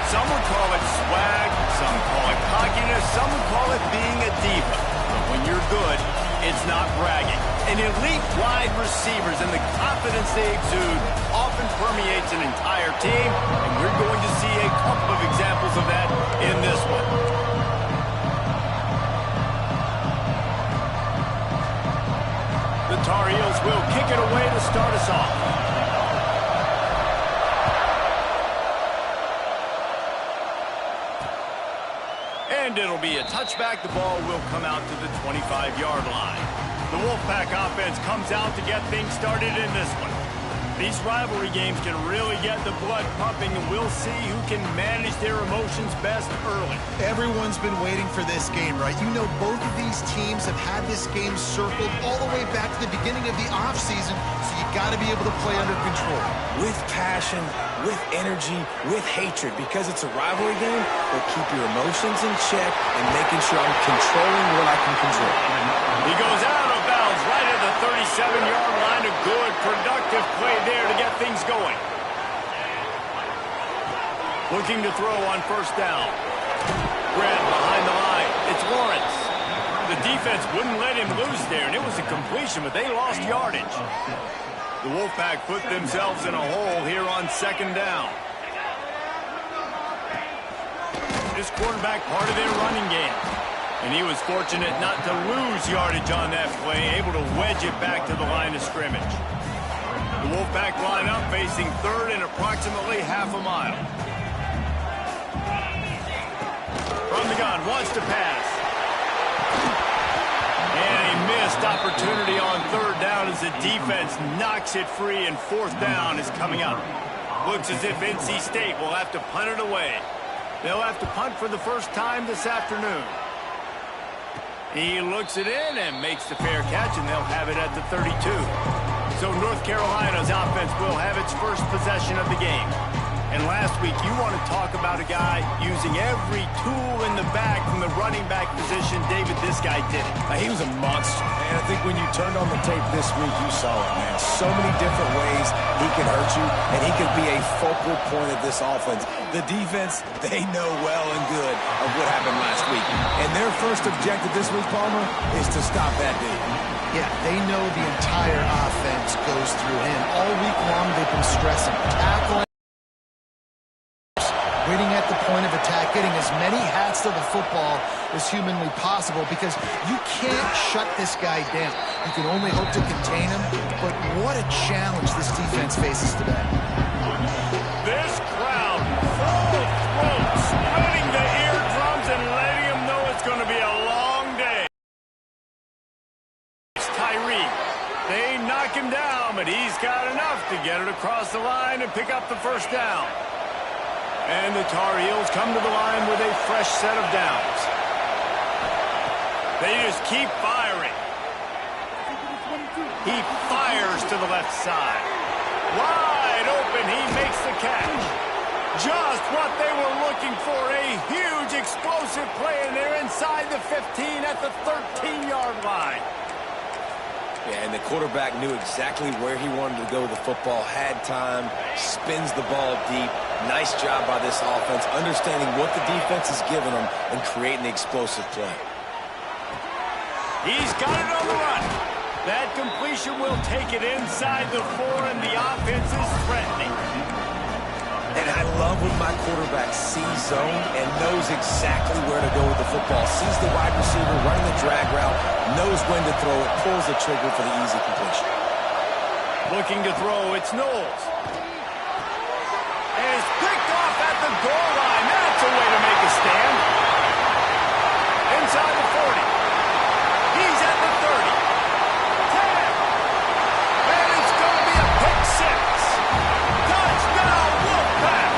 Some would call it swag, some call it cockiness, some would call it being a diva. But when you're good, it's not bragging. An elite wide receivers and the confidence they exude often permeates an entire team, and we're going to see a couple of examples of that in this one. The Tar Heels will kick it away to start us off. And it'll be a touchback. The ball will come out to the 25-yard line. The Wolfpack offense comes out to get things started in this one. These rivalry games can really get the blood pumping, and we'll see who can manage their emotions best early. Everyone's been waiting for this game, right? You know, both of these teams have had this game circled all the way back to the beginning of the offseason, so you got to be able to play under control. With passion, with energy, with hatred, because it's a rivalry game, but keep your emotions in check and making sure I'm controlling what I can control. He goes out of bounds right at the 37-yard line. A good, productive play there to get things going. Looking to throw on first down. Grant behind the line. It's Lawrence. The defense wouldn't let him loose there, and it was a completion, but they lost yardage. The Wolfpack put themselves in a hole here on second down. This quarterback part of their running game. And he was fortunate not to lose yardage on that play, able to wedge it back to the line of scrimmage. The Wolfpack line up facing third and approximately half a mile. From the gun, wants to pass. And a missed opportunity on third down as the defense knocks it free, and fourth down is coming up. Looks as if NC State will have to punt it away. They'll have to punt for the first time this afternoon. He looks it in and makes the fair catch, and they'll have it at the 32. So North Carolina's offense will have its first possession of the game. And last week, you want to talk about a guy using every tool in the bag from the running back position. David, this guy did it. He was a monster, man. I think when you turned on the tape this week, you saw it, man. So many different ways he can hurt you, and he could be a focal point of this offense. The defense, they know well and good of what happened last week. And their first objective this week, Palmer, is to stop that dude. Yeah, they know the entire offense goes through him. All week long, they've been stressing, tackling, waiting at the point of attack, getting as many hats to the football as humanly possible, because you can't shut this guy down. You can only hope to contain him, but what a challenge this defense faces today. This crowd full throat, splitting the eardrums and letting them know it's going to be a long day. It's Tyree. They knock him down, but he's got enough to get it across the line and pick up the first down. And the Tar Heels come to the line with a fresh set of downs. They just keep firing. He fires to the left side. Wide open, he makes the catch. Just what they were looking for, a huge explosive play, and they're inside the 15 at the 13-yard line. Yeah, and the quarterback knew exactly where he wanted to go with the football, had time, spins the ball deep. Nice job by this offense, understanding what the defense is giving them and creating the explosive play. He's got it on the run. That completion will take it inside the 4, and the offense is threatening. And I love when my quarterback sees zone and knows exactly where to go with the football. Sees the wide receiver running the drag route, knows when to throw it, pulls the trigger for the easy completion. Looking to throw, it's Knowles. And it's picked off at the goal line. That's a way to make a stand. Inside the 40. He's at the 30. 10. And it's going to be a pick 6. Touchdown, Wolfpack.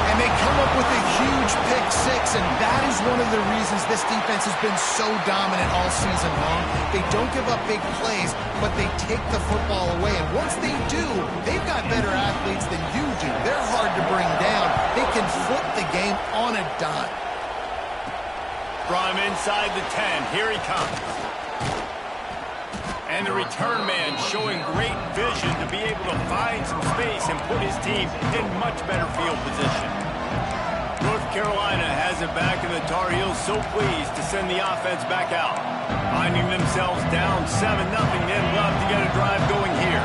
And they come up with a huge pick 6, and that is one of the reasons this defense has been so dominant all season long. They don't give up big plays, but they take the football away. And once they do, they've got better athletes than you do. They're hard to bring down. They can flip the game on a dime. From inside the 10, here he comes. And the return man showing great vision to be able to find some space and put his team in much better field position. North Carolina has it back, and the Tar Heels so pleased to send the offense back out. Finding themselves down 7-0, they'd love to get a drive going here.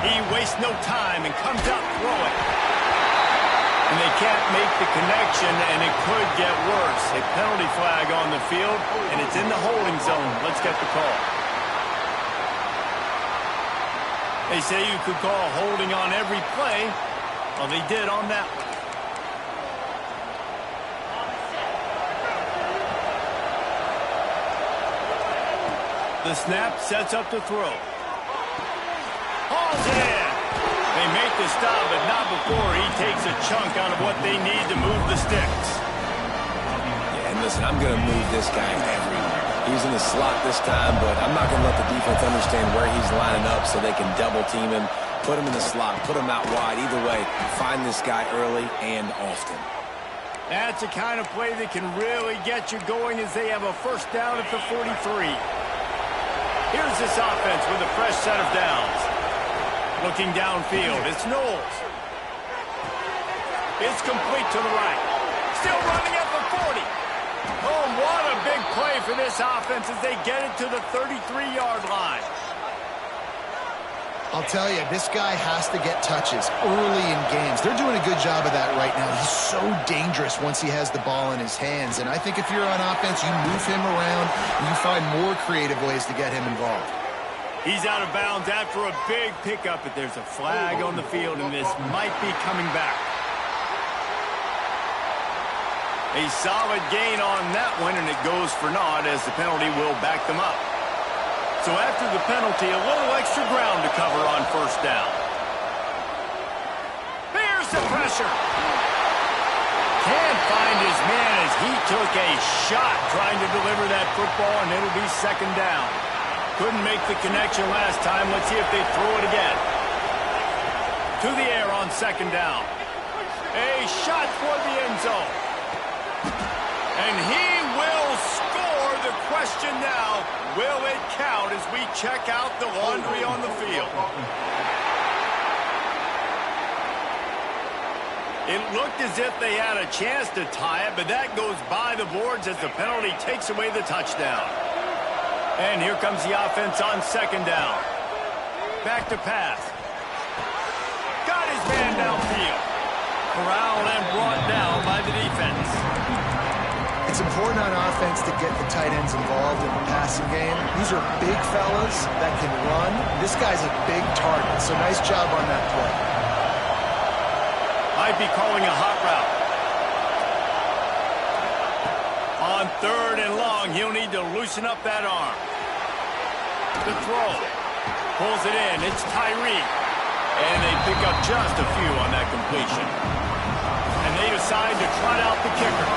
He wastes no time and comes out throwing. And they can't make the connection, and it could get worse. A penalty flag on the field, and it's in the holding zone. Let's get the call. They say you could call holding on every play. Well, they did on that one. The snap sets up the throw. Hauls it in. They make the stop, but not before he takes a chunk out of what they need to move the sticks. Yeah, and listen, I'm going to move this guy everywhere. He's in the slot this time, but I'm not going to let the defense understand where he's lining up so they can double team him, put him in the slot, put him out wide. Either way, find this guy early and often. That's the kind of play that can really get you going as they have a first down at the 43. Here's this offense with a fresh set of downs. Looking downfield, it's Knowles. It's complete to the right. Still running at the 40. Oh, what a big play for this offense as they get it to the 33-yard line. I'll tell you, this guy has to get touches early in games. They're doing a good job of that right now. He's so dangerous once he has the ball in his hands. And I think if you're on offense, you move him around and you find more creative ways to get him involved. He's out of bounds after a big pickup, but there's a flag on the field, and this might be coming back. A solid gain on that one, and it goes for naught as the penalty will back them up. So after the penalty, a little extra ground to cover on first down. Here's the pressure. Can't find his man as he took a shot trying to deliver that football, and it'll be second down. Couldn't make the connection last time. Let's see if they throw it again. To the air on second down. A shot for the end zone. And he will score. The question now, will it count as we check out the laundry on the field? It looked as if they had a chance to tie it, but that goes by the boards as the penalty takes away the touchdown. And here comes the offense on second down. Back to pass. Got his man downfield. Corralled and brought down by the defense. It's important on offense to get the tight ends involved in the passing game. These are big fellas that can run. This guy's a big target, so nice job on that play. Might be calling a hot route. On third and long, he'll need to loosen up that arm. The throw. Pulls it in. It's Tyree. And they pick up just a few on that completion. And they decide to trot out the kicker.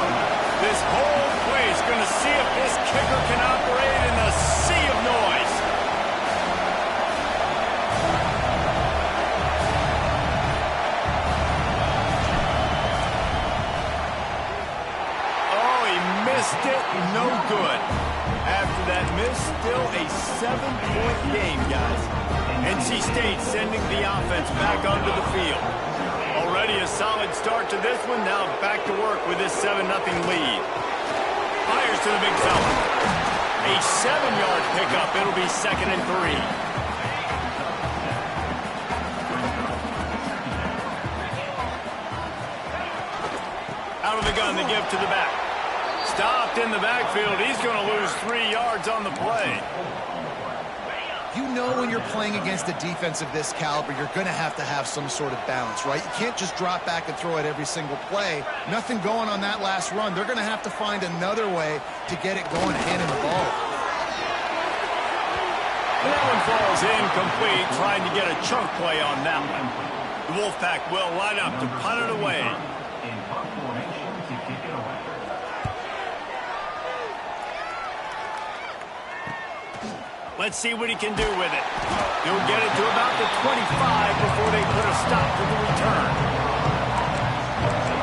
This whole play is going to see if this kicker can operate in the sea of noise. Oh, he missed it. No good. After that miss, still a 7-point game, guys. NC State sending the offense back onto the field. Already a solid start to this one. Now back to work with this 7-0 lead. Fires to the big fella. A 7-yard pickup. It'll be 2nd and 3. Out of the gun, they give to the back. Stopped in the backfield. He's going to lose 3 yards on the play. You know when you're playing against a defense of this caliber, you're going to have some sort of balance, right? You can't just drop back and throw it every single play. Nothing going on that last run. They're going to have to find another way to get it going, handing the ball. And that one falls incomplete, trying to get a chunk play on that one. The Wolfpack will line up to punt it away. Let's see what he can do with it. He'll get it to about the 25 before they put a stop to the return.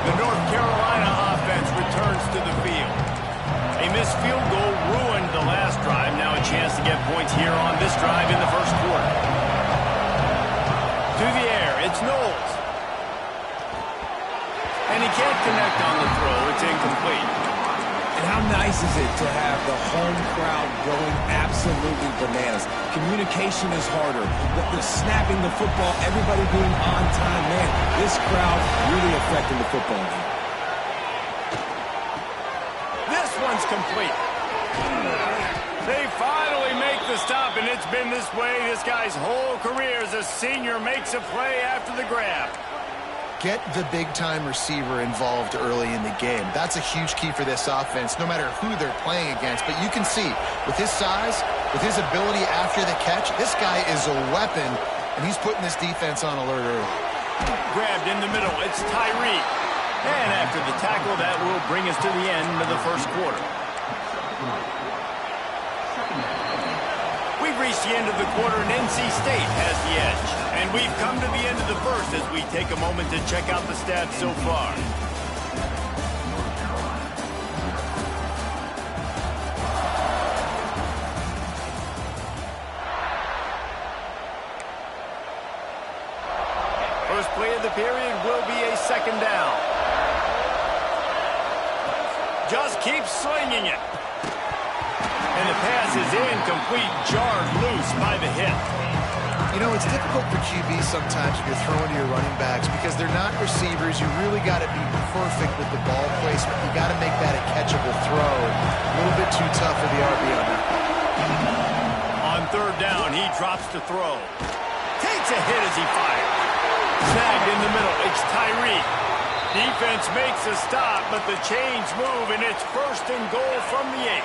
The North Carolina offense returns to the field. A missed field goal ruined the last chance to get points here on this drive in the first quarter. To the air, it's Knowles. And he can't connect on the throw. It's incomplete. And how nice is it to have the home crowd going absolutely bananas? Communication is harder. The snapping the football, everybody being on time. Man, this crowd really affecting the football game. This one's complete. They finally make the stop, and it's been this way this guy's whole career as a senior makes a play after the grab. Get the big-time receiver involved early in the game. That's a huge key for this offense, no matter who they're playing against. But you can see, with his size, with his ability after the catch, this guy is a weapon, and he's putting this defense on alert early. Grabbed in the middle, it's Tyree. And after the tackle, that will bring us to the end of the first quarter. We've reached the end of the quarter, and NC State has the edge. And we've come to the end of the first as we take a moment to check out the stats so far. First play of the period will be a second down. Just keep slinging it. And the pass is incomplete, jarred loose by the hip. You know, it's difficult for QBs sometimes when you're throwing to your running backs because they're not receivers. You really got to be perfect with the ball placement. You got to make that a catchable throw. A little bit too tough for the RB on that. On third down, he drops to throw. Takes a hit as he fires. Snagged in the middle, it's Tyree. Defense makes a stop, but the chains move, and it's first and goal from the 8.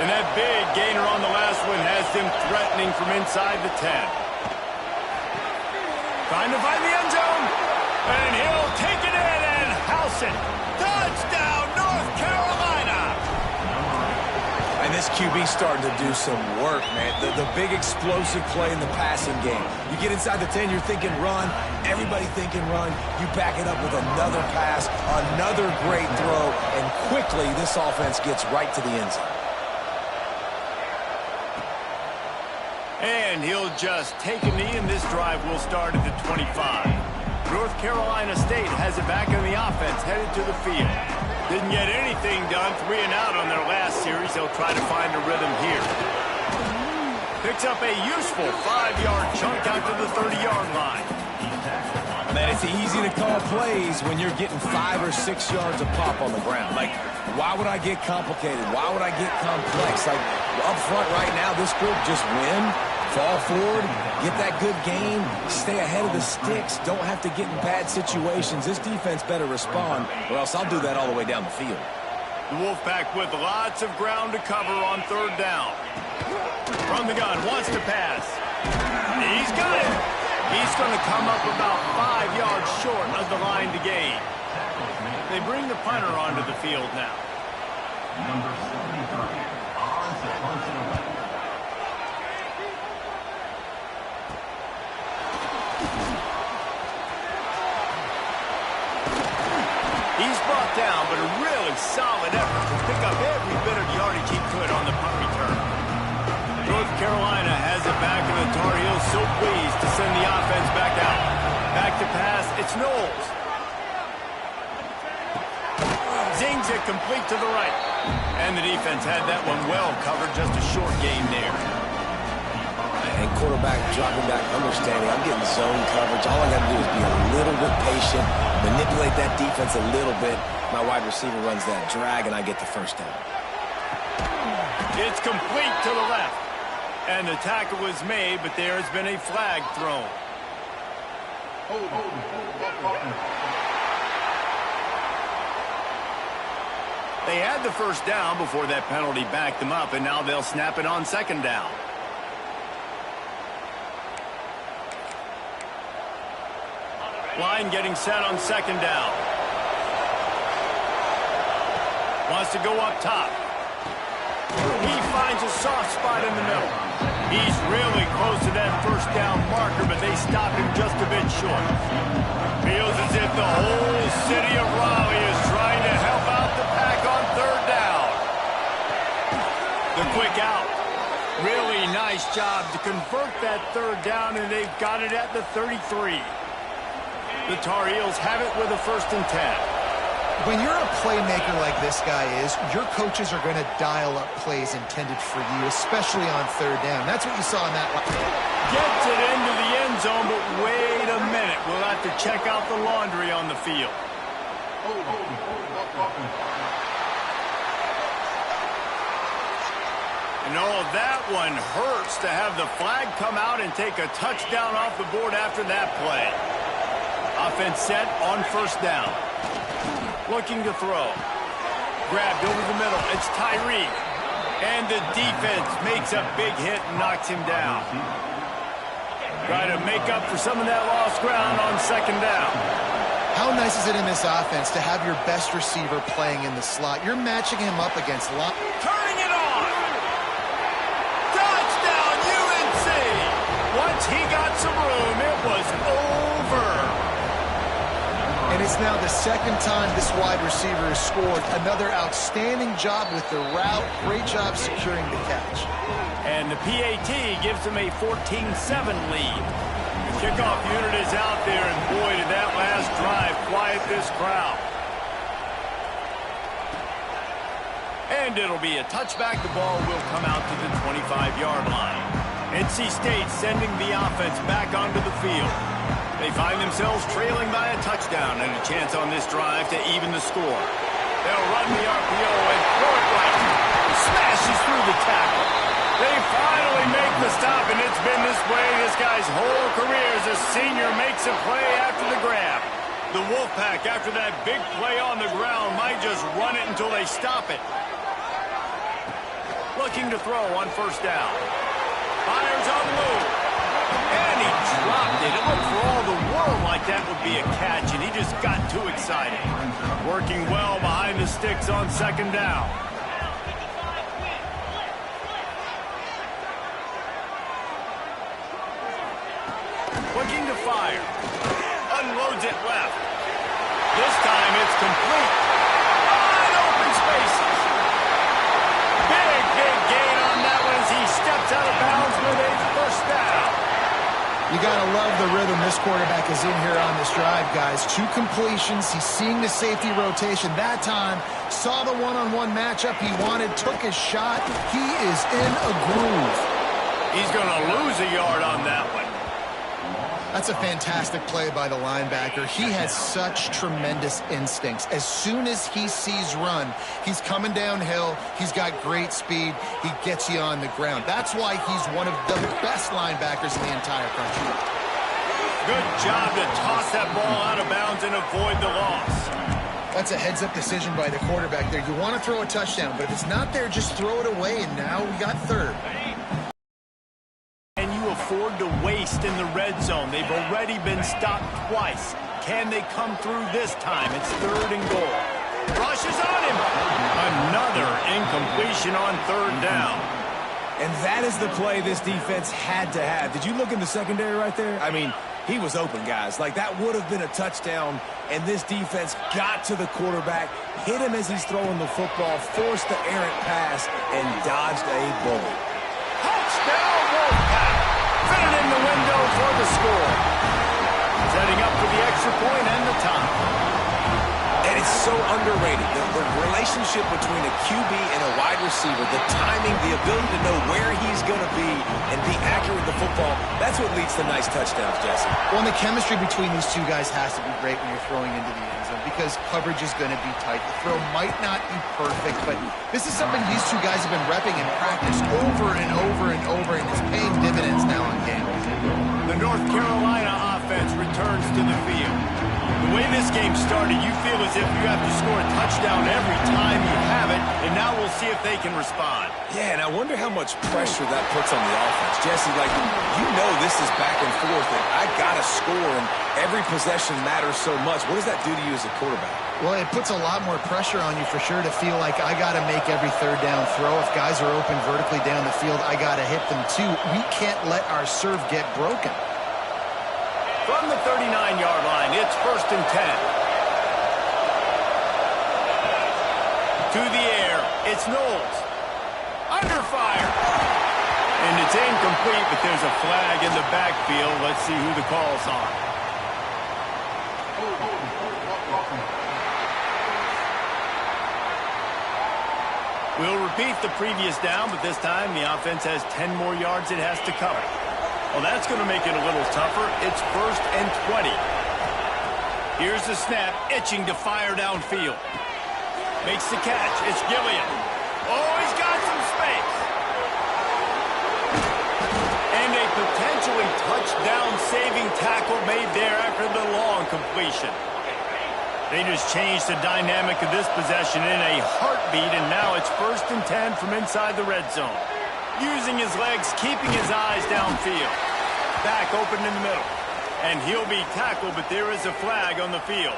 And that big gainer on the last one has them threatening from inside the 10. Trying to find the end zone. And he'll take it in and house it. Touchdown, North Carolina. And this QB's starting to do some work, man. The big explosive play in the passing game. You get inside the 10, you're thinking run. Everybody thinking run. You back it up with another pass, another great throw, and quickly this offense gets right to the end zone. And he'll just take a knee, and this drive will start at the 25. North Carolina State has it back in the offense, headed to the field. Didn't get anything done, 3 and out on their last series. They'll try to find a rhythm here. Picks up a useful 5-yard chunk out to the 30-yard line. Man, it's easy to call plays when you're getting 5 or 6 yards of pop on the ground. Like, why would I get complicated? Why would I get complex? Like, up front right now, this group just win, fall forward, get that good game, stay ahead of the sticks, don't have to get in bad situations. This defense better respond, or else I'll do that all the way down the field. The Wolfpack with lots of ground to cover on third down. From the gun, wants to pass. He's got it. He's going to come up about 5 yards short of the line to gain. They bring the punter onto the field now. Number 73. He's brought down, but a really solid effort to pick up every bit of yardage he could on the punt return. North Carolina has it back, and the Tar Heels so pleased to send the offense back out. Back to pass, it's Knowles. Zings it complete to the right. And the defense had that one well covered, just a short gain there. And quarterback dropping back, understanding I'm getting zone coverage. All I got to do is be a little bit patient, manipulate that defense a little bit. My wide receiver runs that drag, and I get the first down. It's complete to the left. And the tackle was made, but there has been a flag thrown. They had the first down before that penalty backed them up, and now they'll snap it on second down. Line getting set on second down. Wants to go up top. He finds a soft spot in the middle. He's really close to that first down marker, but they stop him just a bit short. Feels as if the whole city of Raleigh is trying to help out the Pack on third down. The quick out. Really nice job to convert that third down, and they've got it at the 33. The Tar Heels have it with a 1st and 10. When you're a playmaker like this guy is, your coaches are going to dial up plays intended for you, especially on 3rd down. That's what you saw in that line. Gets it into the end zone, but wait a minute. We'll have to check out the laundry on the field. And oh, that one hurts to have the flag come out and take a touchdown off the board after that play. Offense set on 1st down. Looking to throw. Grabbed over the middle. It's Tyreek. And the defense makes a big hit and knocks him down. Try to make up for some of that lost ground on 2nd down. How nice is it in this offense to have your best receiver playing in the slot? You're matching him up against turning it on. Touchdown, UNC. Once he got some room, it was over. And it's now the 2nd time this wide receiver has scored. Another outstanding job with the route. Great job securing the catch. And the PAT gives them a 14-7 lead. The kickoff unit is out there, and boy, did that last drive quiet this crowd. And it'll be a touchback. The ball will come out to the 25-yard line. NC State sending the offense back onto the field. They find themselves trailing by a touchdown and a chance on this drive to even the score. They'll run the RPO and throw it right. Smashes through the tackle. They finally make the stop, and it's been this way this guy's whole career as a senior makes a play after the grab. The Wolfpack, after that big play on the ground, might just run it until they stop it. Looking to throw on 1st down. Fires on the move. And he dropped it. It looked for all the world like that would be a catch, and he just got too excited. Working well behind the sticks on 2nd down. Looking to fire. Unloads it left. This time it's complete. Wide open spaces. Big gain on that one as he steps out of bounds with a 1st down. You got to love the rhythm this quarterback is in here on this drive, guys. 2 completions. He's seeing the safety rotation. That time, saw the one-on-one matchup he wanted, took his shot. He is in a groove. He's going to lose a yard on that one. That's a fantastic play by the linebacker. He has such tremendous instincts. As soon as he sees run, he's coming downhill. He's got great speed. He gets you on the ground. That's why he's one of the best linebackers in the entire country. Good job to toss that ball out of bounds and avoid the loss. That's a heads-up decision by the quarterback there. You want to throw a touchdown, but if it's not there, just throw it away, and now we got 3rd. Afford to waste in the red zone. They've already been stopped twice. Can they come through this time? It's 3rd and goal. Rushes on him. Another incompletion on 3rd down. And that is the play this defense had to have. Did you look in the secondary right there? I mean, he was open, guys. Like, that would have been a touchdown, and this defense got to the quarterback, hit him as he's throwing the football, forced the errant pass, and dodged a bullet. Touchdown, Wolfpack. Fit it in the window for the score. Setting up for the extra point and the tie. And it's so underrated. The relationship between a QB and a wide receiver, the timing, the ability to know where he's going to be and be accurate with the football, that's what leads to nice touchdowns, Jesse. Well, and the chemistry between these 2 guys has to be great when you're throwing into the end zone because coverage is going to be tight. The throw might not be perfect, but this is something these 2 guys have been repping in practice over and over and over, and it's paying dividends now in games. The North Carolina offense returns to the field. The way this game started, you feel as if you have to score a touchdown every time you have it, and now we'll see if they can respond. Yeah, and I wonder how much pressure that puts on the offense. Jesse, like, you know this is back and forth, and I got to score, and every possession matters so much. What does that do to you as a quarterback? Well, it puts a lot more pressure on you for sure to feel like I got to make every 3rd down throw. If guys are open vertically down the field, I got to hit them too. We can't let our serve get broken. From the 39-yard line, it's 1st and 10. To the air, it's Knowles. Under fire. incomplete, but there's a flag in the backfield. Let's see who the call's on. We'll repeat the previous down, but this time the offense has 10 more yards it has to cover. Well, that's going to make it a little tougher. It's 1st and 20. Here's the snap, itching to fire downfield. Makes the catch. It's Gillian. Oh, he's got some space. And a potentially touchdown-saving tackle made there after the long completion. They just changed the dynamic of this possession in a heartbeat, and now it's 1st and 10 from inside the red zone. Using his legs, keeping his eyes downfield. Back open in the middle. And he'll be tackled, but there is a flag on the field.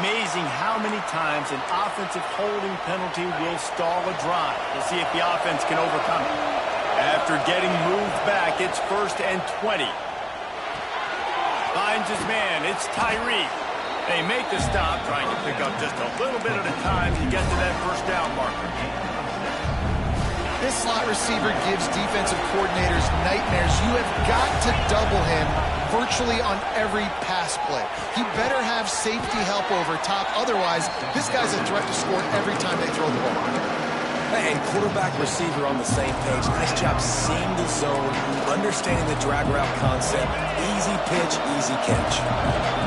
Amazing how many times an offensive holding penalty will stall a drive. We'll see if the offense can overcome it. After getting moved back, it's 1st and 20. Finds his man. It's Tyree. They make the stop, trying to pick up just a little bit at a time to get to that 1st down marker. This slot receiver gives defensive coordinators nightmares. You have got to double him virtually on every pass play. He better have safety help over top. Otherwise, this guy's a threat to score every time they throw the ball. And quarterback receiver on the same page. Nice job seeing the zone, understanding the drag route concept. Easy pitch, easy catch.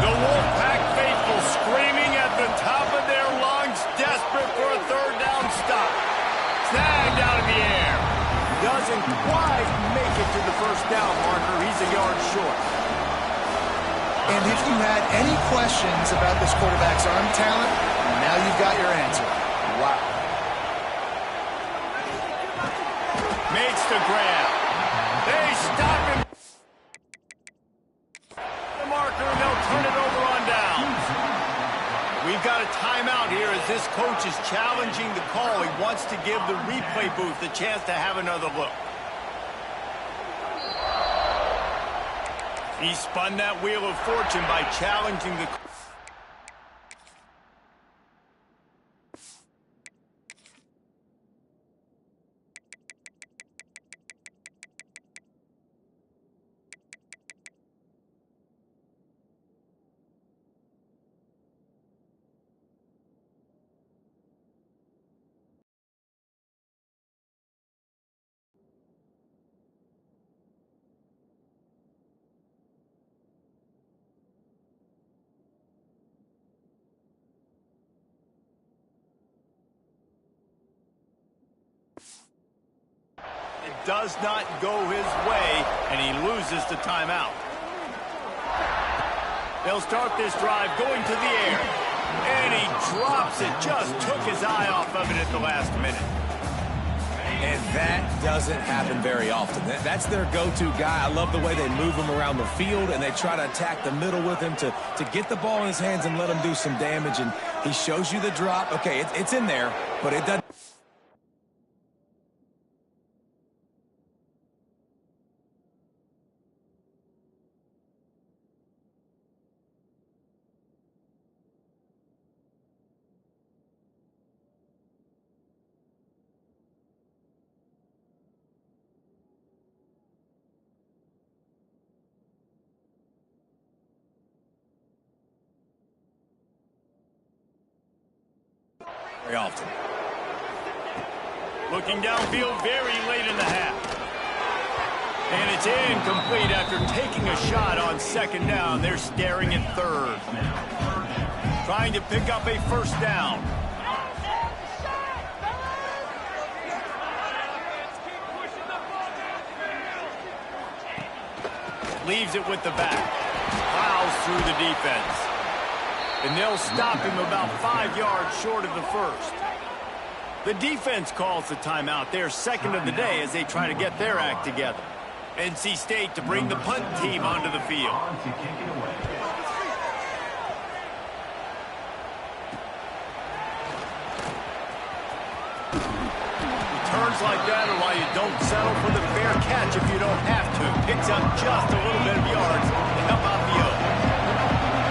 The Wolfpack faithful screaming at the top of their lungs, desperate for a 3rd down stop. Snagged out of the air. Doesn't quite make it to the 1st down marker. He's a yard short. And if you had any questions about this quarterback's arm talent, now you've got your answer. Wow. Makes the grab. They stop him. The marker, and they'll turn it over on down. We've got a timeout here as this coach is challenging the call. He wants to give the replay booth a chance to have another look. He spun that wheel of fortune by challenging the call. It does not go his way, and he loses the timeout. They'll start this drive going to the air. And he drops it. Just took his eye off of it at the last minute. And that doesn't happen very often. That's their go-to guy. I love the way they move him around the field, and they try to attack the middle with him to get the ball in his hands and let him do some damage. And he shows you the drop. Okay, it's in there, but it doesn't. Very often. Looking downfield very late in the half. And it's incomplete after taking a shot on 2nd down. They're staring at 3rd. Trying to pick up a 1st down. Leaves it with the back. Plows through the defense. And they'll stop him about 5 yards short of the 1st. The defense calls the timeout. They're 2nd of the day as they try to get their act together. NC State to bring the punt team onto the field. Returns like that are why you don't settle for the fair catch if you don't have to. Picks up just a little bit of yards and up out the O.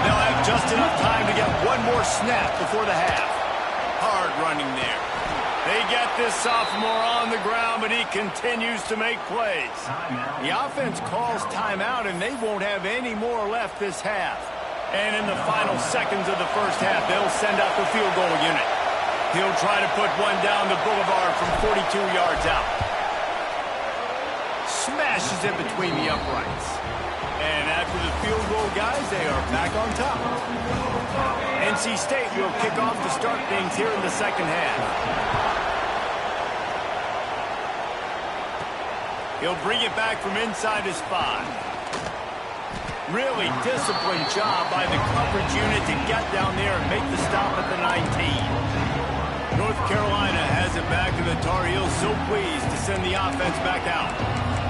They'll have just enough time to get one more snap before the half. hard running there. They get this sophomore on the ground, but he continues to make plays. The offense calls timeout, and they won't have any more left this half. And in the final seconds of the first half, they'll send out the field goal unit. He'll try to put one down the boulevard from 42 yards out. Smashes it between the uprights. And after the field goal, guys, they are back on top. NC State will kick off to start things here in the second half. He'll bring it back from inside his 5. Really disciplined job by the coverage unit to get down there and make the stop at the 19. North Carolina has it back to the Tar Heels, so pleased to send the offense back out.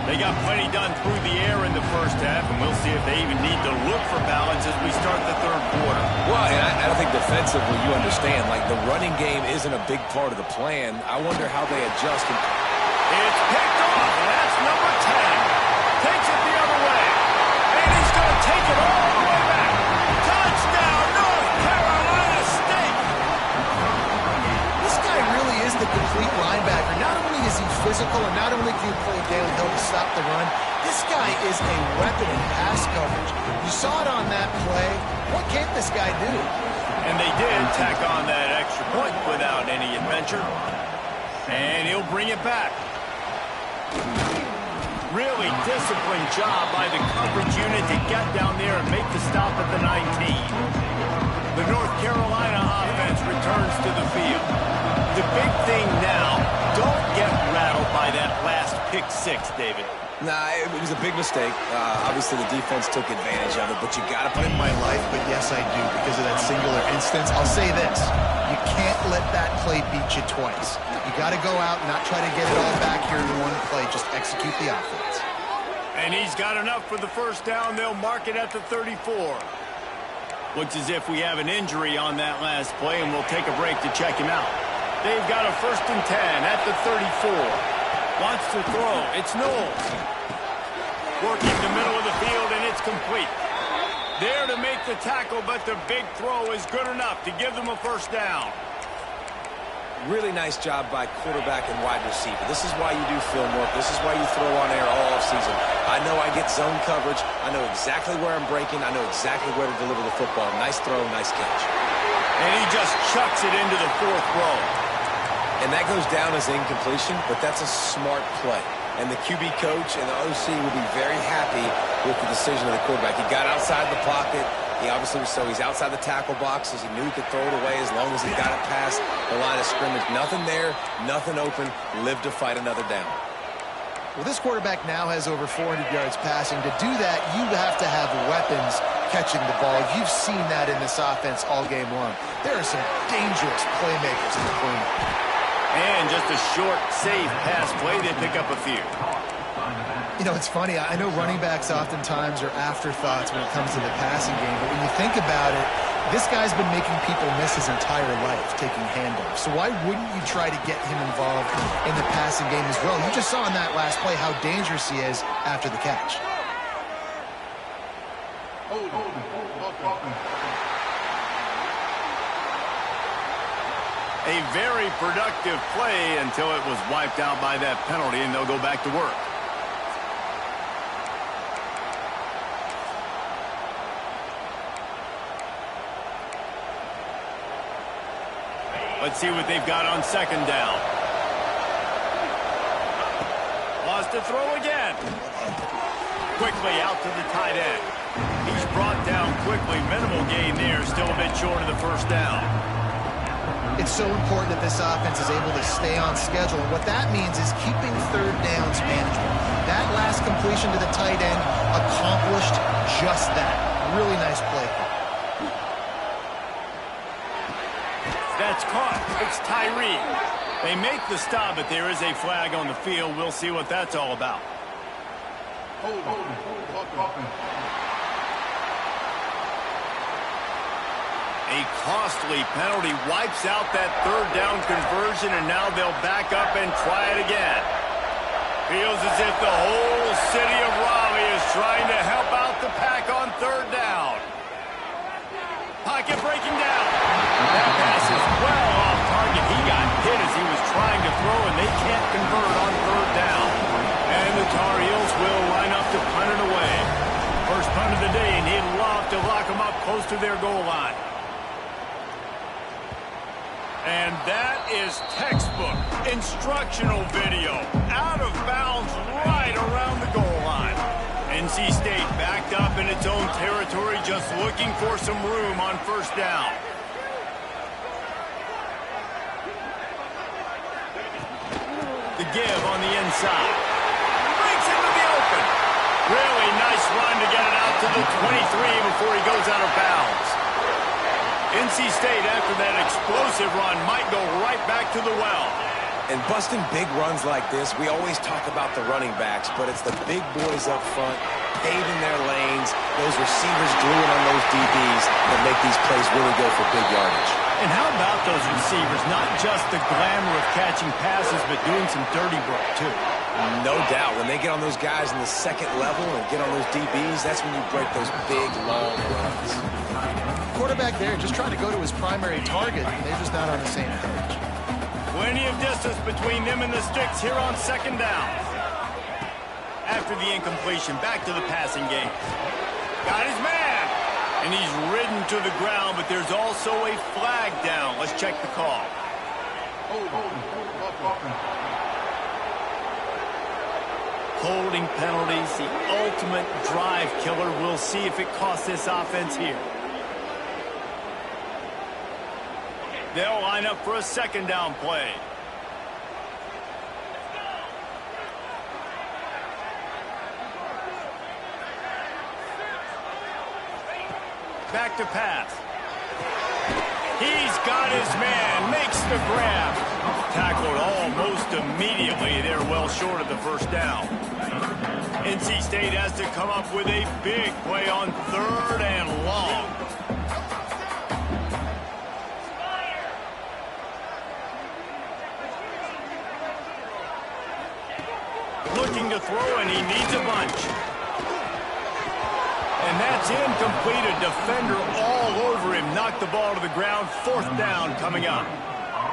They got plenty done through the air in the first half, and we'll see if they even need to look for balance as we start the third quarter. Well, and I don't think defensively you understand, like the running game isn't a big part of the plan. I wonder how they adjust. It's picked off, and that's number 10. Takes it the other way, and he's going to take it all the way back. Touchdown, North Carolina State! This guy really is the complete linebacker. Not only is he physical, and not only can he play downhill to stop the run, this guy is a weapon in pass coverage. You saw it on that play. What can't this guy do? And they did tack on that extra point without any adventure. And he'll bring it back. Really disciplined job by the coverage unit to get down there and make the stop at the 19. The North Carolina offense returns to the field. The big thing now, don't get rattled by that last pick 6, David. Nah, it was a big mistake. Obviously, the defense took advantage of it, but you got to put it in My life, but yes, I do, because of that singular instance. I'll say this. You can't let that play beat you twice. You got to go out and not try to get it all back here in one play. Just execute the offense. And he's got enough for the first down. They'll mark it at the 34. Looks as if we have an injury on that last play, and we'll take a break to check him out. They've got a 1st and 10 at the 34. Wants to throw. It's Knowles. Working the middle of the field, and it's complete. There to make the tackle, but the big throw is good enough to give them a first down. really nice job by quarterback and wide receiver. This is why you do film work. This is why you throw on air all offseason. I know I get zone coverage. I know exactly where I'm breaking. I know exactly where to deliver the football. Nice throw, nice catch. And he just chucks it into the 4th row. And that goes down as incompletion, but that's a smart play. And the QB coach and the OC will be very happy with the decision of the quarterback. He got outside the pocket. He obviously was he's outside the tackle boxes. He knew he could throw it away as long as he got it past the line of scrimmage. Nothing there, nothing open. Live to fight another down. Well, this quarterback now has over 400 yards passing. To do that, you have to have weapons catching the ball. You've seen that in this offense all game long. There are some dangerous playmakers in the perimeter. And just a short, safe pass play. They pick up a few. You know, it's funny. I know running backs oftentimes are afterthoughts when it comes to the passing game, but when you think about it, this guy's been making people miss his entire life taking handoffs. So why wouldn't you try to get him involved in the passing game as well? You just saw in that last play how dangerous he is after the catch. A very productive play until it was wiped out by that penalty, and they'll go back to work. Let's see what they've got on 2nd down. Lost to throw again. Quickly out to the tight end. He's brought down quickly. Minimal gain there. Still a bit short of the first down. It's so important that this offense is able to stay on schedule. And what that means is keeping 3rd downs manageable. That last completion to the tight end accomplished just that. Really nice play call. That's caught. It's Tyree. They make the stop, but there is a flag on the field. We'll see what that's all about. A costly penalty wipes out that 3rd down conversion, and now they'll back up and try it again. Feels as if the whole city of Raleigh is trying to help out the Pack on 3rd down. Pocket breaking down. That pass is well off target. up close to their goal line. And that is textbook instructional video. Out of bounds right around the goal line. NC State backed up in its own territory, just looking for some room on first down. The give on the inside. Breaks into the open. Really nice run to get it out to the 23 before he goes out of bounds. NC State, after that explosive run, might go right back to the well. And busting big runs like this, we always talk about the running backs, but it's the big boys up front, paving their lanes, those receivers gluing on those DBs that make these plays really go for big yardage. And how about those receivers? Not just the glamour of catching passes, but doing some dirty work, too. No doubt. When they get on those guys in the second level and get on those DBs, that's when you break those big, long runs. Quarterback there just trying to go to his primary target, and they're just not on the same page. Plenty of distance between them and the sticks here on second down. After the incompletion, back to the passing game. Got his man. And he's ridden to the ground, but there's also a flag down. Let's check the call. Holding penalties, the ultimate drive killer. We'll see if it costs this offense here. They'll line up for a second down play. Back to pass. He's got his man, makes the grab. Tackled almost immediately. They're well short of the first down. NC State has to come up with a big play on third and long. Looking to throw, and he needs a bunch. And that's incomplete. A defender all over him. Knocked the ball to the ground. Fourth down coming up.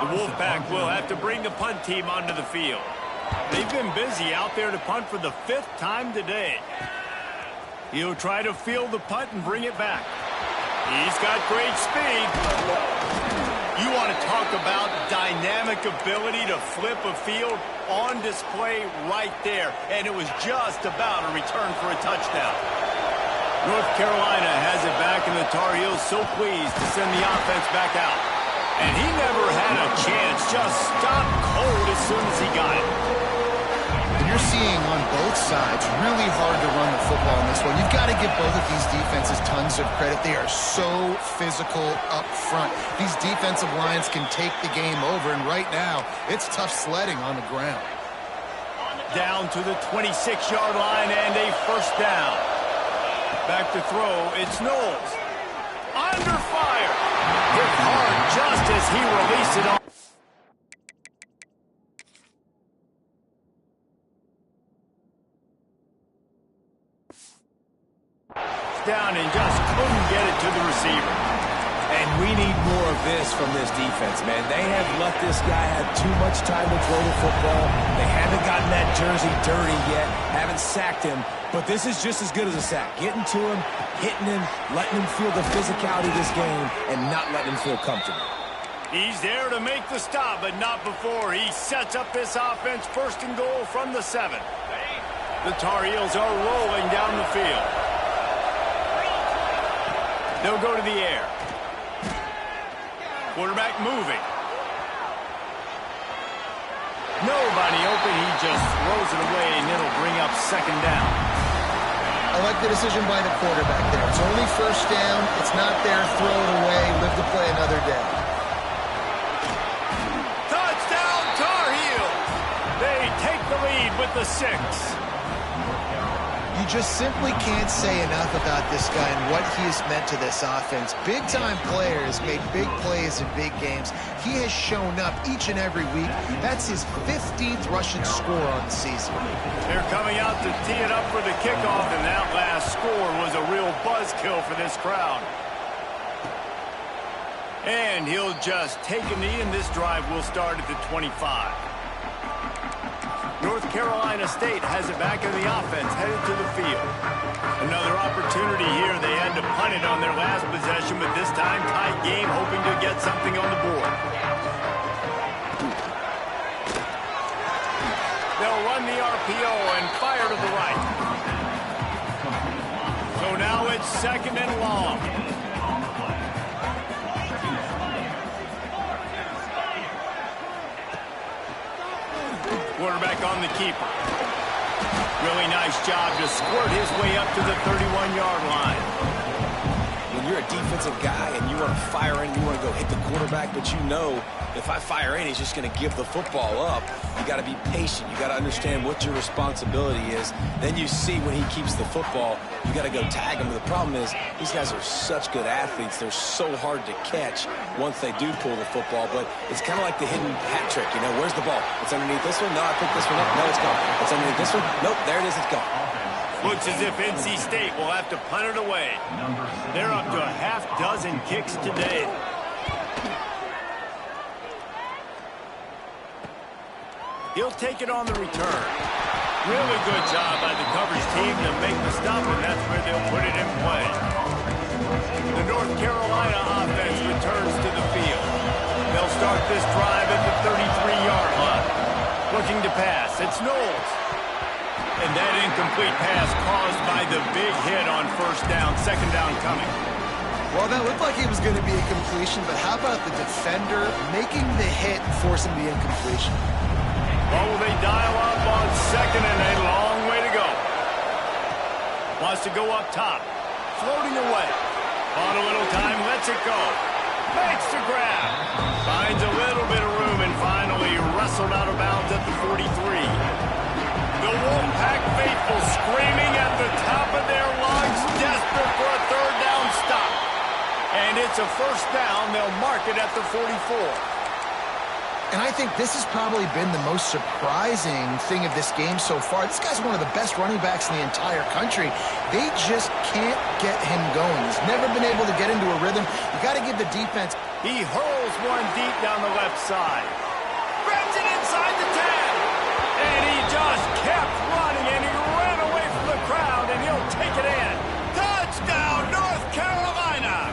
The Wolfpack will have to bring the punt team onto the field. They've been busy out there to punt for the 5th time today. He'll try to field the punt and bring it back. He's got great speed. You want to talk about dynamic ability to flip a field, on display right there. And it was just about a return for a touchdown. North Carolina has it back, and the Tar Heels so pleased to send the offense back out. And he never had a chance, just stopped cold as soon as he got it. And you're seeing on both sides really hard to run the football in this one. You've got to give both of these defenses tons of credit. They are so physical up front. These defensive lines can take the game over, and right now, it's tough sledding on the ground. Down to the 26-yard line and a first down. Back to throw, it's Knowles. Under fire. Hit hard just as he released it on. Down and just couldn't get it to the receiver. And we need more of this from this defense, man. They have let this guy have too much time to throw the football. They haven't gotten that jersey dirty yet, haven't sacked him. But this is just as good as a sack. Getting to him, hitting him, letting him feel the physicality of this game, and not letting him feel comfortable. He's there to make the stop, but not before. He sets up this offense first and goal from the 7. The Tar Heels are rolling down the field. They'll go to the air. Quarterback moving. Nobody open. He just throws it away, and it'll bring up second down. I like the decision by the quarterback there. It's only first down. It's not there. Throw it away. Live to play another day. Touchdown, Tar Heels. They take the lead with the 6. You just simply can't say enough about this guy and what he has meant to this offense. Big-time player has made big plays in big games. He has shown up each and every week. That's his 15th rushing score on the season. They're coming out to tee it up for the kickoff, and that last score was a real buzzkill for this crowd. And he'll just take a knee, and this drive will start at the 25. North North Carolina State has it back in the offense, headed to the field. Another opportunity here. They had to punt it on their last possession, but this time tight game, hoping to get something on the board. They'll run the RPO and fire to the right. So now it's 2nd and long. Quarterback on the keeper. Really nice job to squirt his way up to the 31-yard line. When you're a defensive guy and you want to fire in, you want to go hit the quarterback, but you know if I fire in, he's just going to give the football up. You got to be patient. You got to understand what your responsibility is. Then you see when he keeps the football, you got to go tag him. But the problem is these guys are such good athletes. They're so hard to catch once they do pull the football. But it's kind of like the hidden hat trick. You know, where's the ball? It's underneath this one. No, I picked this one up. No, it's gone. It's underneath this one. Nope, there it is. It's gone. Looks as if NC State will have to punt it away. They're up to a half dozen kicks today. He'll take it on the return. Really good job by the coverage team to make the stop, and that's where they'll put it in play. The North Carolina offense returns to the field. They'll start this drive at the 33-yard line. Looking to pass. It's Knowles. And that incomplete pass caused by the big hit on 1st down, 2nd down coming. Well, that looked like it was going to be a completion, but how about the defender making the hit and forcing the incompletion? Well, will they dial up on 2nd and a long way to go? Wants to go up top. Floating away. On a little time, lets it go. Makes the grab. Finds a little bit of room and finally wrestled out of bounds at the 43. The Wolfpack faithful screaming at the top of their lungs, desperate for a 3rd down stop. And it's a 1st down. They'll mark it at the 44. And I think this has probably been the most surprising thing of this game so far. This guy's one of the best running backs in the entire country. They just can't get him going. He's never been able to get into a rhythm. You got to give the defense. He hurls one deep down the left side. Grabs it inside the 10. And he just kept running, and he ran away from the crowd, and he'll take it in. Touchdown, North Carolina!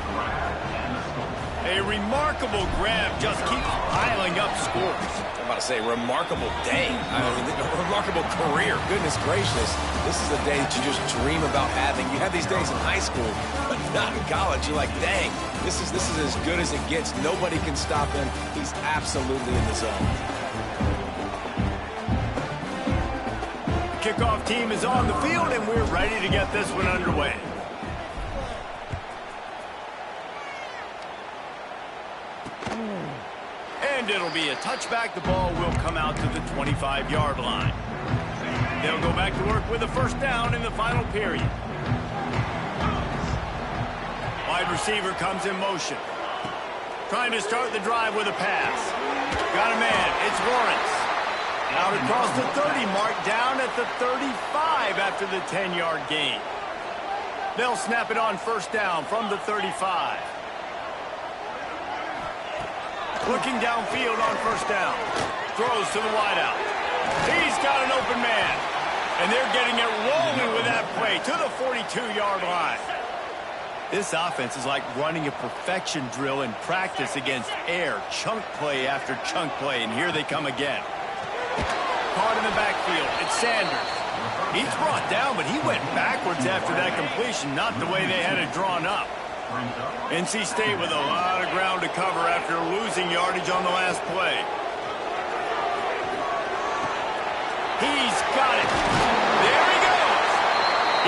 A remarkable grab just keeps piling up scores. I'm about to say, remarkable day. I mean, a remarkable career. Goodness gracious. This is a day that you just dream about having. You have these days in high school, but not in college. You're like, dang, this is as good as it gets. Nobody can stop him. He's absolutely in the zone. Kickoff team is on the field, and we're ready to get this one underway. And it'll be a touchback. The ball will come out to the 25-yard line. They'll go back to work with a 1st down in the final period. Wide receiver comes in motion. Trying to start the drive with a pass. Got a man. It's Lawrence. Out across the 30 mark, down at the 35 after the 10-yard gain. They'll snap it on 1st down from the 35. Looking downfield on 1st down. Throws to the wideout. He's got an open man. And they're getting it rolling with that play to the 42-yard line. This offense is like running a perfection drill in practice against air. Chunk play after chunk play, and here they come again. Caught in the backfield. It's Sanders. He's brought down, but he went backwards after that completion, not the way they had it drawn up. NC State with a lot of ground to cover after losing yardage on the last play. He's got it. There he goes.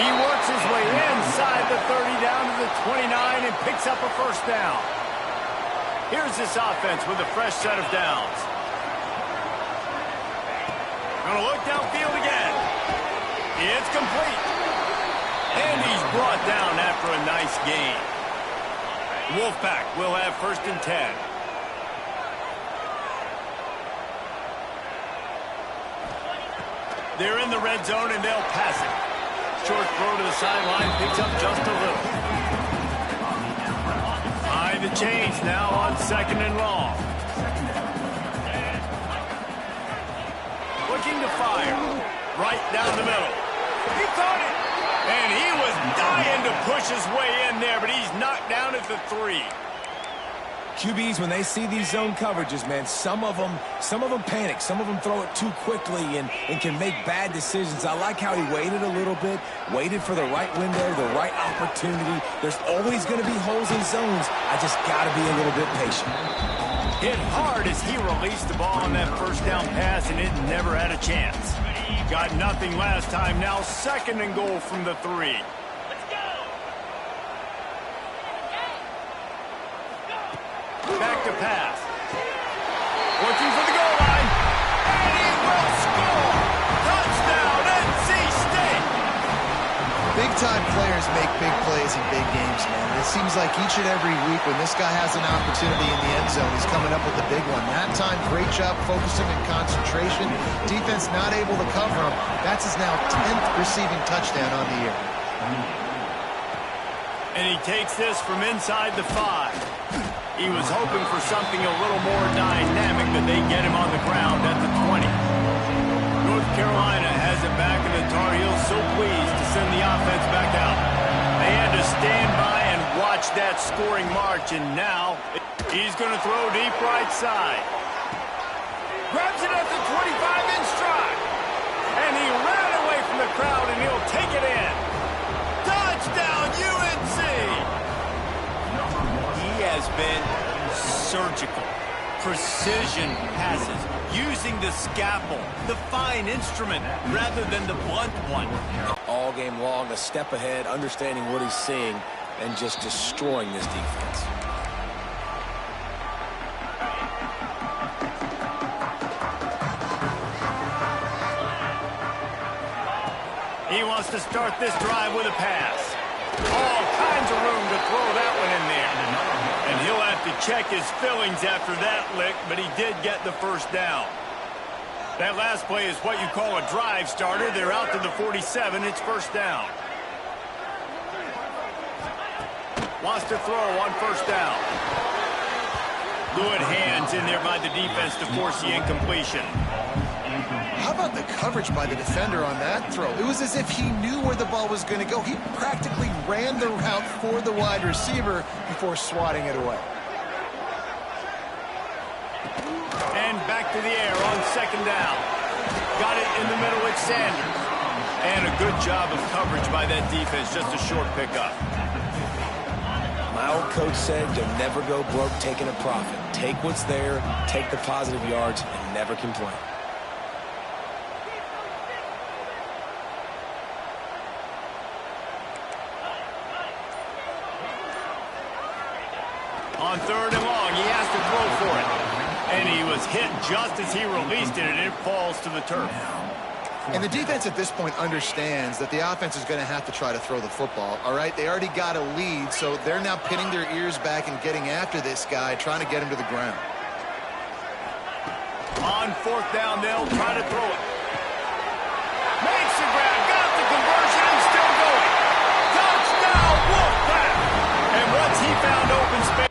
He works his way inside the 30 down to the 29 and picks up a 1st down. Here's this offense with a fresh set of downs. Gonna look downfield again. It's complete. And he's brought down after a nice gain. Wolfpack will have 1st and 10. They're in the red zone, and they'll pass it. Short throw to the sideline, picks up just a little. Behind the chains now on 2nd and long. Looking itching to fire. Right down the middle. He caught it. And he was dying to push his way in there, but he's knocked down at the 3. QBs, when they see these zone coverages, man, some of them panic. Some of them throw it too quickly and can make bad decisions. I like how he waited a little bit, waited for the right window, the right opportunity. There's always going to be holes in zones. I just got to be a little bit patient. Hit hard as he released the ball on that first down pass, and it never had a chance. Got nothing last time. Now 2nd and goal from the 3. Back to pass. Looking for the goal line. And he will score. Touchdown, NC State. Big-time players make big plays in big games, man. It seems like each and every week when this guy has an opportunity in the end zone, he's coming up with a big one. That time, great job focusing and concentration. Defense not able to cover him. That's his now 10th receiving touchdown on the year. And he takes this from inside the 5. He was hoping for something a little more dynamic, but they get him on the ground at the 20. North Carolina has it back, and the Tar Heels so pleased to send the offense back out. They had to stand by and watch that scoring march, and now he's going to throw deep right side. Grabs it at the 25 in stride. And he ran away from the crowd, and he'll take it in. Touchdown, UNC! He has been surgical. Precision passes, using the scalpel, the fine instrument, rather than the blunt one. All game long, a step ahead, understanding what he's seeing, and just destroying this defense. He wants to start this drive with a pass. All kinds of room to throw that one in there. And he'll have to check his fillings after that lick, but he did get the first down. That last play is what you call a drive starter. They're out to the 47. It's first down. Wants to throw on first down. Good hands in there by the defense to force the incompletion. How about the coverage by the defender on that throw? It was as if he knew where the ball was going to go. He practically ran the route for the wide receiver before swatting it away. And back to the air on 2nd down. Got it in the middle with Sanders. And a good job of coverage by that defense. Just a short pickup. My old coach said you'll never go broke taking a profit. Take what's there, take the positive yards, and never complain. On 3rd and long, he has to throw for it. And he was hit just as he released it, and it falls to the turf. And the defense at this point understands that the offense is going to have to try to throw the football, all right? They already got a lead, so they're now pinning their ears back and getting after this guy, trying to get him to the ground. On 4th down, they'll try to throw it. Makes the grab, got the conversion, and still going. Touchdown, Wolfpack! And once he found open space,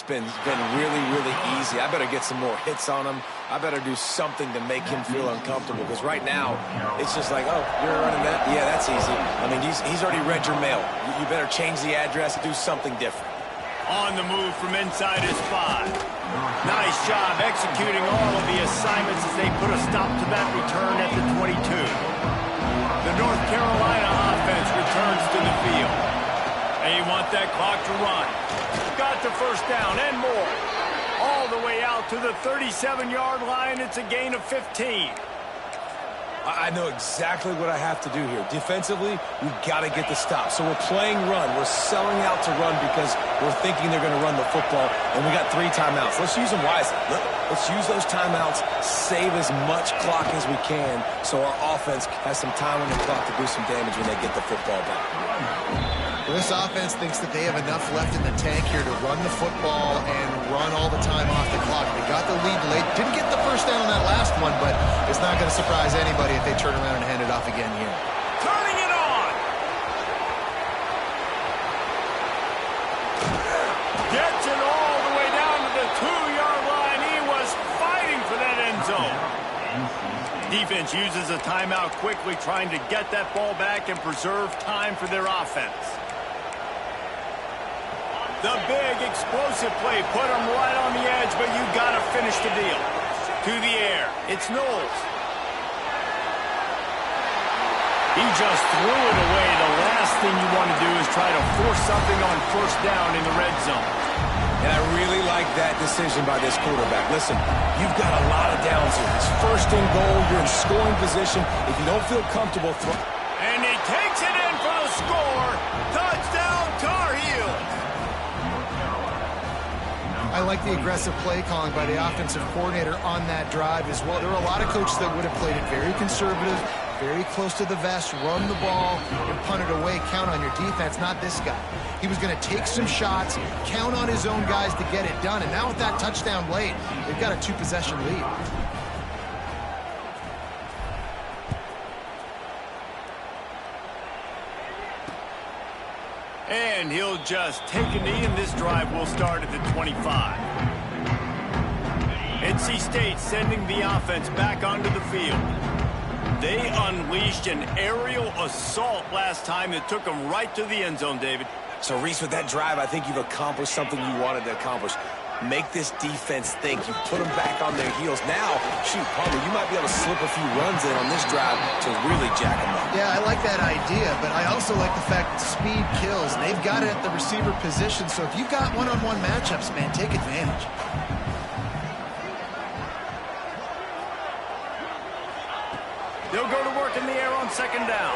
it's been really, really easy. I better get some more hits on him. I better do something to make him feel uncomfortable, because right now it's just like, oh, you're running that? Yeah, that's easy. I mean, he's already read your mail. You better change the address, do something different. On the move from inside his 5. Nice job executing all of the assignments as they put a stop to that return at the 22. The North Carolina offense returns to the field. They want that clock to run. Got the first down and more. All the way out to the 37-yard line. It's a gain of 15. I know exactly what I have to do here. Defensively, we've got to get the stop. So we're playing run. We're selling out to run because we're thinking they're going to run the football, and we got 3 timeouts. Let's use them wisely. Let's use those timeouts, save as much clock as we can so our offense has some time on the clock to do some damage when they get the football back. Well, this offense thinks that they have enough left in the tank here to run the football and run all the time off the clock. They got the lead late. Didn't get the first down on that last one, but it's not going to surprise anybody if they turn around and hand it off again here. Turning it on. Gets it all the way down to the 2-yard line. He was fighting for that end zone. Defense uses a timeout quickly, trying to get that ball back and preserve time for their offense. The big explosive play put him right on the edge, but you got to finish the deal. To the air. It's Knowles. He just threw it away. The last thing you want to do is try to force something on first down in the red zone. And I really like that decision by this quarterback. Listen, you've got a lot of downs here. It's first and goal. You're in scoring position. If you don't feel comfortable, and he takes it in for the score. Touchdown, Tar Heels. I like the aggressive play calling by the offensive coordinator on that drive as well. There are a lot of coaches that would have played it very conservative, very close to the vest, run the ball, and punt it away. Count on your defense, not this guy. He was going to take some shots, count on his own guys to get it done. And now with that touchdown late, they've got a 2-possession lead. And he'll just take a knee, and this drive will start at the 25. NC State sending the offense back onto the field. They unleashed an aerial assault last time that took them right to the end zone, David. So, Reese, with that drive, I think you've accomplished something you wanted to accomplish. Make this defense think. You put them back on their heels. Now, shoot, Palmer, you might be able to slip a few runs in on this drive to really jack them up. Yeah, I like that idea, but I also like the fact that speed kills. They've got it at the receiver position, so if you've got one-on-one matchups, man, take advantage. They'll go to work in the air on second down.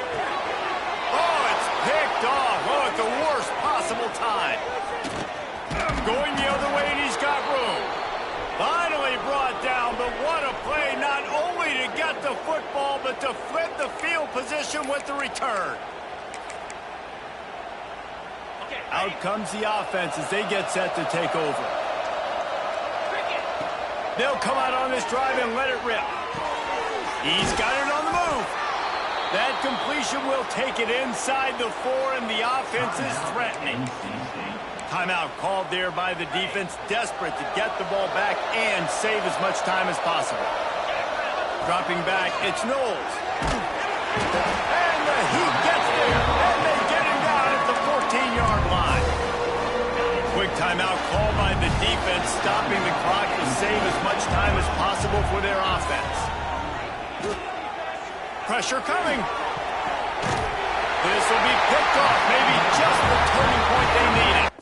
Oh, it's picked off. Oh, at the worst possible time. Going the other way, and he's got room. Finally brought down, but what a play, not only to get the football, but to flip the field position with the return. Out comes the offense as they get set to take over. They'll come out on this drive and let it rip. He's got it on the move. That completion will take it inside the 4, and the offense is threatening. Timeout called there by the defense, desperate to get the ball back and save as much time as possible. Dropping back, it's Knowles. And the Heat gets there, and they get him down at the 14-yard line. Quick timeout called by the defense, stopping the clock to save as much time as possible for their offense. Pressure coming. This will be picked off, maybe just the turning point they needed.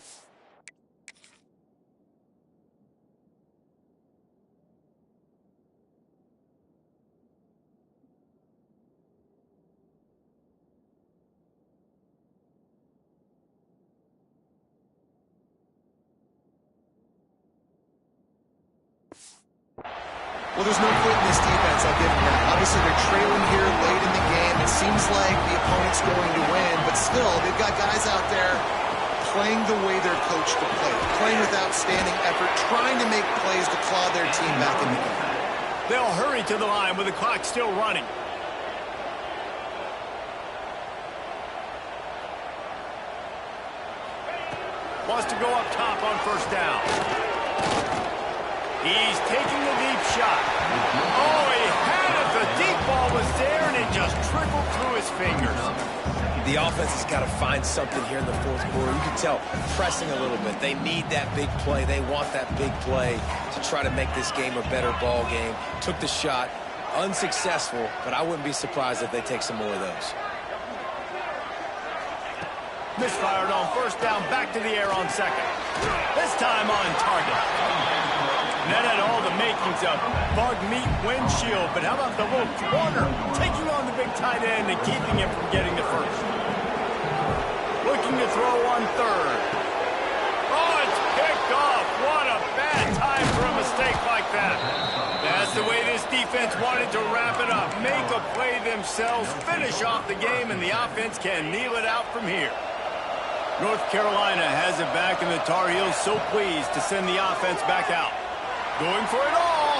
Well, there's no quit in this defense, I'll give them that. Obviously, they're trailing here late in the game. It seems like the opponent's going to win, but still, they've got guys out there playing the way they're coached to play, playing with outstanding effort, trying to make plays to claw their team back in the game. They'll hurry to the line with the clock still running. Wants to go up top on first down. He's taking the deep shot. Oh, he had it. The deep ball was there, and it just trickled through his fingers. The offense has got to find something here in the fourth quarter. You can tell pressing a little bit. They need that big play. They want that big play to try to make this game a better ball game. Took the shot. Unsuccessful, but I wouldn't be surprised if they take some more of those. Misfired on first down, back to the air on second. This time on target. And that had all the makings of bug meat windshield, but how about the little corner taking on the big tight end and keeping him from getting the first? Looking to throw on third. Oh, it's picked off. What a bad time for a mistake like that. That's the way this defense wanted to wrap it up. Make a play themselves, finish off the game, and the offense can kneel it out from here. North Carolina has it back, and the Tar Heels so pleased to send the offense back out. Going for it all.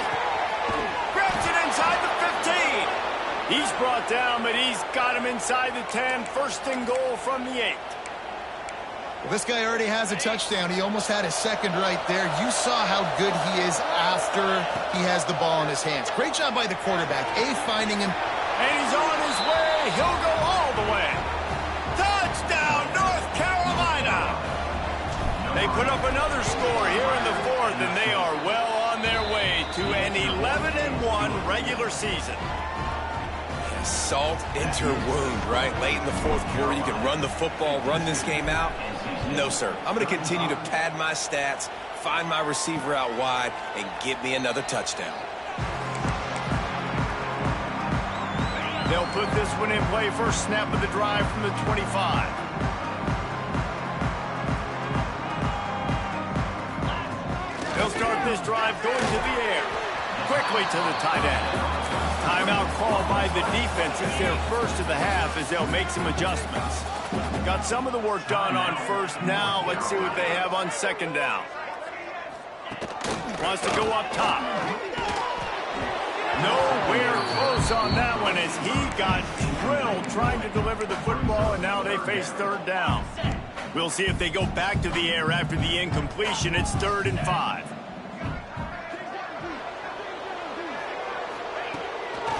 Grabs it inside the 15. He's brought down, but he's got him inside the 10. First and goal from the 8. Well, this guy already has a touchdown. He almost had his second right there. You saw how good he is after he has the ball in his hands. Great job by the quarterback. Finding him. And he's on his way. He'll go all the way. Touchdown, North Carolina. They put up another score here in the fourth, and they are well on their way to an 11-1 regular season. Salt into wound, right? Late in the fourth quarter, you can run the football, run this game out. No, sir. I'm going to continue to pad my stats, find my receiver out wide, and get me another touchdown. They'll put this one in play. First snap of the drive from the 25. They'll start this drive going to the air. Quickly to the tight end. Timeout called by the defense. It's their first of the half as they'll make some adjustments. Got some of the work done on first. Now let's see what they have on second down. Wants to go up top. Nowhere close on that one as he got drilled trying to deliver the football, and now they face third down. We'll see if they go back to the air after the incompletion. It's 3rd and 5.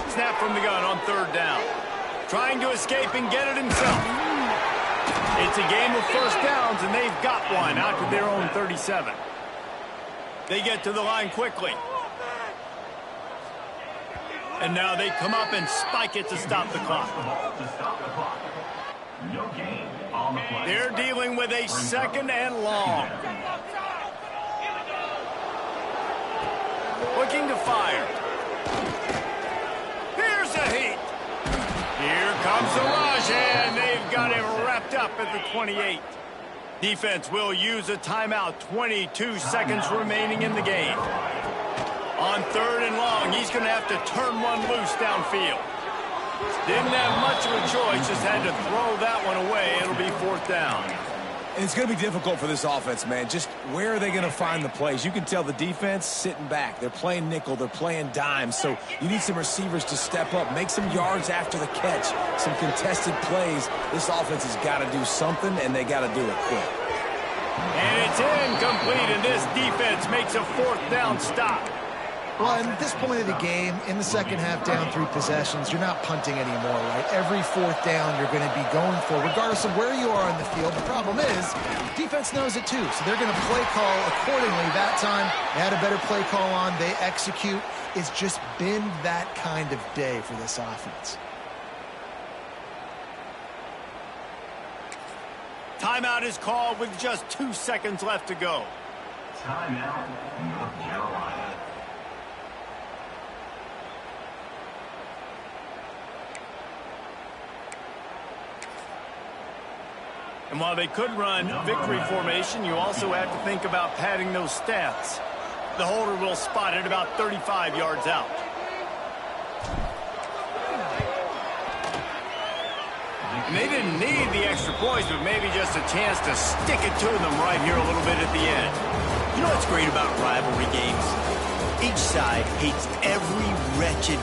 Snap from the gun on third down. Trying to escape and get it himself. It's a game of first downs, and they've got one out to their own 37. They get to the line quickly. And now they come up and spike it to stop the clock. They're dealing with a second and long. Looking to fire. Here's a heat. Here comes the rush, and they've got him wrapped up at the 28. Defense will use a timeout. 22 seconds remaining in the game. On third and long, he's going to have to turn one loose downfield. Didn't have much of a choice, just had to throw that one away. It'll be fourth down. And it's going to be difficult for this offense, man. Just where are they going to find the plays? You can tell the defense sitting back. They're playing nickel. They're playing dime. So you need some receivers to step up, make some yards after the catch, some contested plays. This offense has got to do something, and they got to do it quick. And it's incomplete, and this defense makes a fourth down stop. Well, at this point of the game, in the second half, down 3 possessions, you're not punting anymore, right? Every fourth down you're going to be going for, regardless of where you are on the field. The problem is, defense knows it too, so they're going to play call accordingly. That time, they had a better play call on. They execute. It's just been that kind of day for this offense. Timeout is called with just 2 seconds left to go. Timeout, North Carolina. And while they could run victory formation, you also have to think about padding those stats. The holder will spot it about 35 yards out. And they didn't need the extra points, but maybe just a chance to stick it to them right here a little bit at the end. You know what's great about rivalry games? Each side hates every wretched